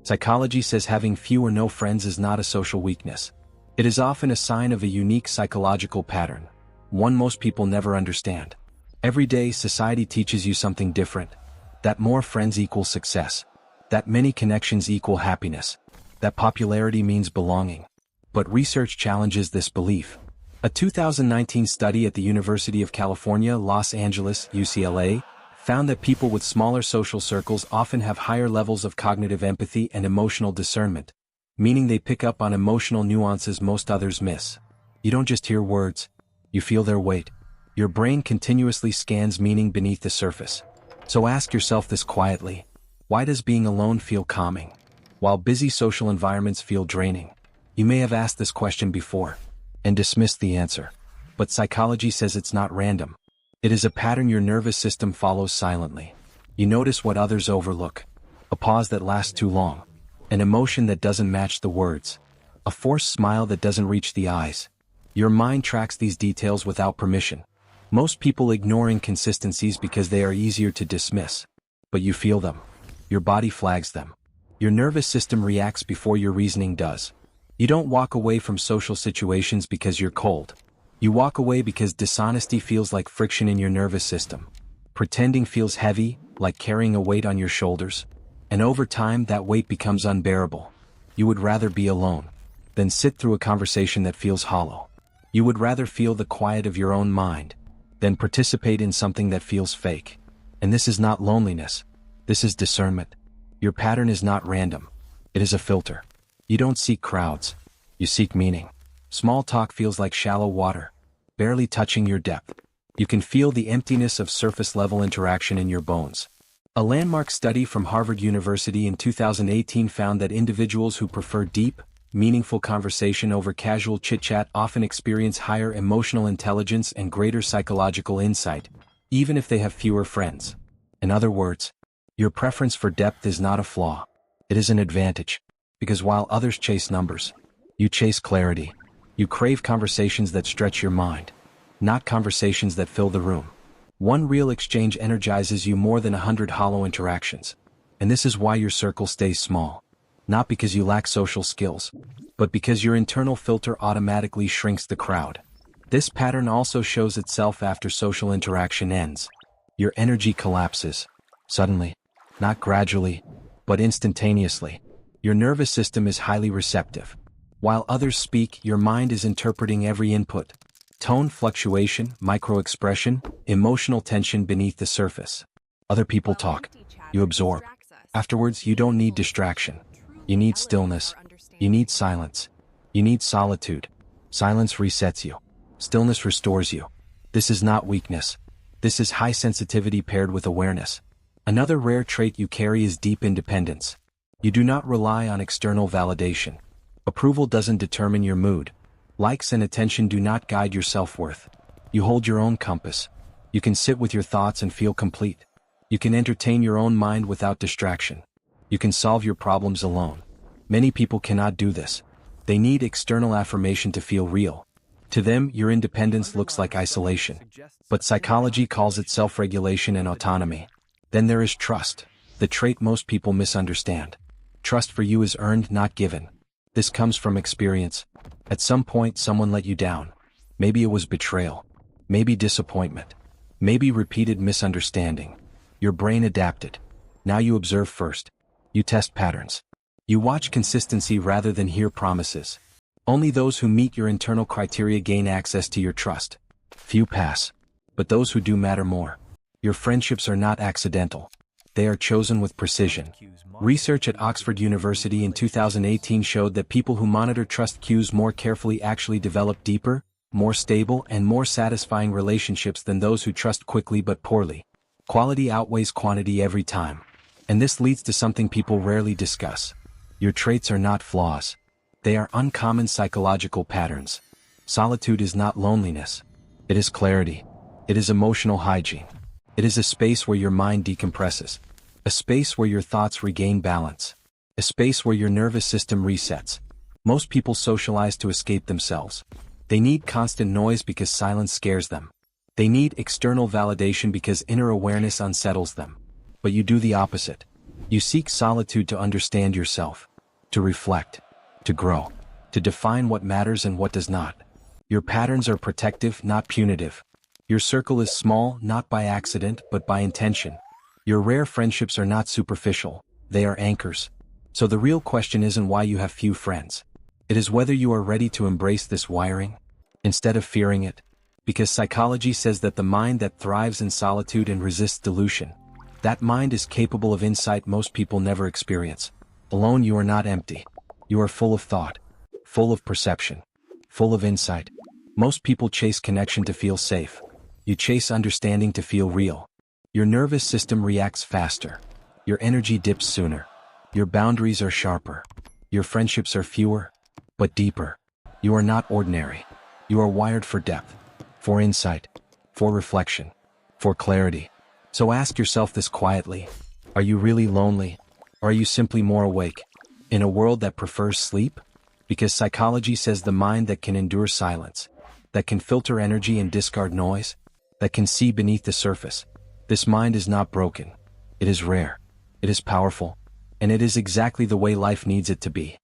Psychology says having few or no friends is not a social weakness. It is often a sign of a unique psychological pattern, one most people never understand. Every day, society teaches you something different. That more friends equals success. That many connections equal happiness. That popularity means belonging. But research challenges this belief. A 2019 study at the University of California, Los Angeles, UCLA, found that people with smaller social circles often have higher levels of cognitive empathy and emotional discernment, meaning they pick up on emotional nuances most others miss. You don't just hear words, you feel their weight. Your brain continuously scans meaning beneath the surface. So ask yourself this quietly. Why does being alone feel calming, while busy social environments feel draining? You may have asked this question before, and dismissed the answer. But psychology says it's not random. It is a pattern your nervous system follows silently. You notice what others overlook. A pause that lasts too long. An emotion that doesn't match the words. A forced smile that doesn't reach the eyes. Your mind tracks these details without permission. Most people ignore inconsistencies because they are easier to dismiss. But you feel them. Your body flags them. Your nervous system reacts before your reasoning does. You don't walk away from social situations because you're cold. You walk away because dishonesty feels like friction in your nervous system. Pretending feels heavy, like carrying a weight on your shoulders. And over time, that weight becomes unbearable. You would rather be alone than sit through a conversation that feels hollow. You would rather feel the quiet of your own mind than participate in something that feels fake. And this is not loneliness. This is discernment. Your pattern is not random. It is a filter. You don't seek crowds. You seek meaning. Small talk feels like shallow water, barely touching your depth. You can feel the emptiness of surface-level interaction in your bones. A landmark study from Harvard University in 2018 found that individuals who prefer deep, meaningful conversation over casual chit-chat often experience higher emotional intelligence and greater psychological insight, even if they have fewer friends. In other words, your preference for depth is not a flaw. It is an advantage. Because while others chase numbers, you chase clarity. You crave conversations that stretch your mind, not conversations that fill the room. One real exchange energizes you more than 100 hollow interactions. And this is why your circle stays small. Not because you lack social skills, but because your internal filter automatically shrinks the crowd. This pattern also shows itself after social interaction ends. Your energy collapses. Suddenly. Not gradually, but instantaneously. Your nervous system is highly receptive. While others speak, your mind is interpreting every input. Tone fluctuation, micro-expression, emotional tension beneath the surface. Other people talk. You absorb. Afterwards, you don't need distraction. You need stillness. You need silence. You need solitude. Silence resets you. Stillness restores you. This is not weakness. This is high sensitivity paired with awareness. Another rare trait you carry is deep independence. You do not rely on external validation. Approval doesn't determine your mood. Likes and attention do not guide your self-worth. You hold your own compass. You can sit with your thoughts and feel complete. You can entertain your own mind without distraction. You can solve your problems alone. Many people cannot do this. They need external affirmation to feel real. To them, your independence looks like isolation. But psychology calls it self-regulation and autonomy. Then there is trust, the trait most people misunderstand. Trust for you is earned, not given. This comes from experience. At some point, someone let you down. Maybe it was betrayal. Maybe disappointment. Maybe repeated misunderstanding. Your brain adapted. Now you observe first. You test patterns. You watch consistency rather than hear promises. Only those who meet your internal criteria gain access to your trust. Few pass. But those who do matter more. Your friendships are not accidental. They are chosen with precision. Research at Oxford University in 2018 showed that people who monitor trust cues more carefully actually develop deeper, more stable, and more satisfying relationships than those who trust quickly but poorly. Quality outweighs quantity every time. And this leads to something people rarely discuss. Your traits are not flaws. They are uncommon psychological patterns. Solitude is not loneliness. It is clarity. It is emotional hygiene. It is a space where your mind decompresses. A space where your thoughts regain balance. A space where your nervous system resets. Most people socialize to escape themselves. They need constant noise because silence scares them. They need external validation because inner awareness unsettles them. But you do the opposite. You seek solitude to understand yourself, to reflect, to grow, to define what matters and what does not. Your patterns are protective, not punitive. Your circle is small, not by accident, but by intention. Your rare friendships are not superficial, they are anchors. So the real question isn't why you have few friends. It is whether you are ready to embrace this wiring, instead of fearing it. Because psychology says that the mind that thrives in solitude and resists delusion, that mind is capable of insight most people never experience. Alone you are not empty. You are full of thought, full of perception, full of insight. Most people chase connection to feel safe. You chase understanding to feel real. Your nervous system reacts faster. Your energy dips sooner. Your boundaries are sharper. Your friendships are fewer, but deeper. You are not ordinary. You are wired for depth, for insight, for reflection, for clarity. So ask yourself this quietly. Are you really lonely? Or are you simply more awake? In a world that prefers sleep? Because psychology says the mind that can endure silence, that can filter energy and discard noise, that can see beneath the surface. This mind is not broken. It is rare. It is powerful. And it is exactly the way life needs it to be.